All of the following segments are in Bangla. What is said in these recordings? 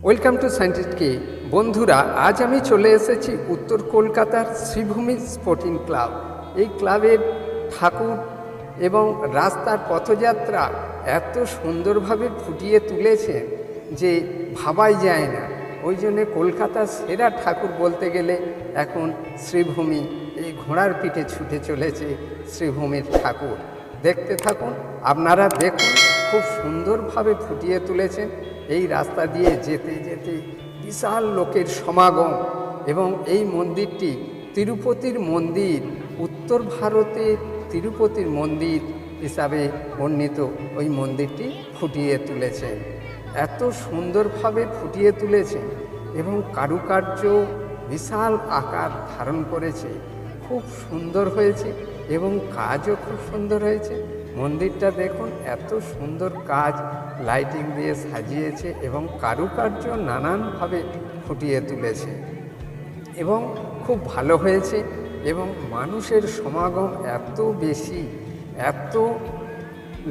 ওয়েলকাম টু সায়েন্টিস্ট কে। বন্ধুরা, আজ আমি চলে এসেছি উত্তর কলকাতার শ্রীভূমি স্পোর্টিং ক্লাব। এই ক্লাবের ঠাকুর এবং রাস্তার পথযাত্রা এত সুন্দরভাবে ফুটিয়ে তুলেছেন যে ভাবাই যায় না। ওই জন্যে কলকাতার সেরা ঠাকুর বলতে গেলে এখন শ্রীভূমি, এই ঘোড়ার পিঠে ছুটে চলেছে শ্রীভূমির ঠাকুর। দেখতে থাকুন, আপনারা দেখুন, খুব সুন্দরভাবে ফুটিয়ে তুলেছেন। এই রাস্তা দিয়ে যেতে যেতে বিশাল লোকের সমাগম, এবং এই মন্দিরটি তিরুপতির মন্দির, উত্তর ভারতের তিরুপতির মন্দির হিসাবে বর্ণিত ওই মন্দিরটি ফুটিয়ে তুলেছেন। এত সুন্দরভাবে ফুটিয়ে তুলেছেন এবং কারুকার্য বিশাল আকার ধারণ করেছে, খুব সুন্দর হয়েছে এবং কাজও খুব সুন্দর হয়েছে। মন্দিরটা দেখুন, এত সুন্দর কাজ লাইটিং দিয়ে সাজিয়েছে এবং কারুকার্য নানানভাবে ফুটিয়ে তুলেছে এবং খুব ভালো হয়েছে। এবং মানুষের সমাগম এত বেশি, এত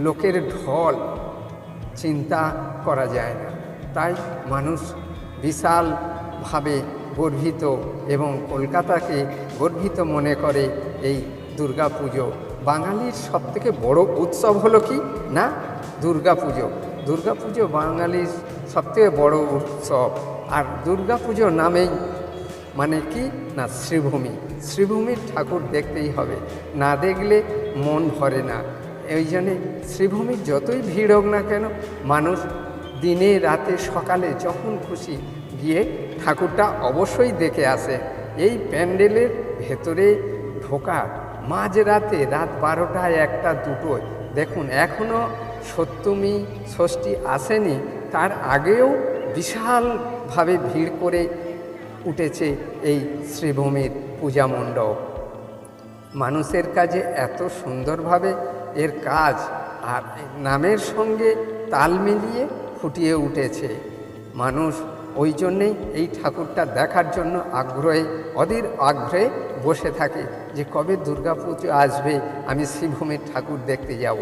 লোকের ঢল চিন্তা করা যায় না। তাই মানুষ বিশালভাবে গর্বিত এবং কলকাতাকে গর্বিত মনে করে এই দুর্গা পুজো। বাঙালির সবথেকে বড় উৎসব হলো কি না, দুর্গা পুজো। দুর্গা পুজো বাঙালির সবথেকে বড় উৎসব। আর দুর্গা পুজো নামেই মানে কি না, শ্রীভূমি। শ্রীভূমির ঠাকুর দেখতেই হবে, না দেখলে মন ভরে না। এই জন্যে শ্রীভূমির যতই ভিড় হোক না কেন, মানুষ দিনে রাতে সকালে যখন খুশি গিয়ে ঠাকুরটা অবশ্যই দেখে আসে। এই প্যান্ডেলের ভেতরে ঢোকা মাঝরাতে, রাত 12টায়, 1টা, 2টোয়, দেখুন এখনও সপ্তমী ষষ্ঠী আসেনি, তার আগেও বিশালভাবে ভিড় করে উঠেছে এই শ্রীভূমির পূজা মণ্ডপ। মানুষের কাজে এত সুন্দরভাবে এর কাজ আর নামের সঙ্গে তাল মিলিয়ে ফুটিয়ে উঠেছে। মানুষ ওই জন্যেই এই ঠাকুরটা দেখার জন্য অধীর আগ্রহে বসে থাকে যে কবে দুর্গা পুজো আসবে, আমি শ্রীভূমির ঠাকুর দেখতে যাব।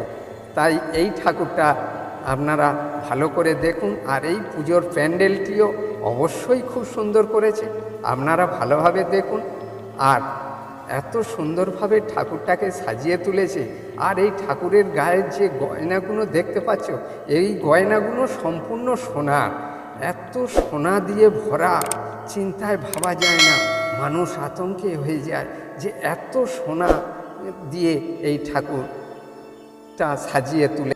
তাই এই ঠাকুরটা আপনারা ভালো করে দেখুন। আর এই পুজোর প্যান্ডেলটিও অবশ্যই খুব সুন্দর করেছে, আপনারা ভালোভাবে দেখুন। আর এত সুন্দরভাবে ঠাকুরটাকে সাজিয়ে তুলেছে। আর এই ঠাকুরের গায়ের যে গয়নাগুলো দেখতে পাচ্ছ, এই গয়নাগুলো সম্পূর্ণ সোনার, এত সোনা দিয়ে ভরা, চিন্তায় ভাবা যায় না, মানুষ আতঙ্কে হয়ে যায় যে এত সোনা দিয়ে এই ঠাকুরটা সাজিয়ে তুলে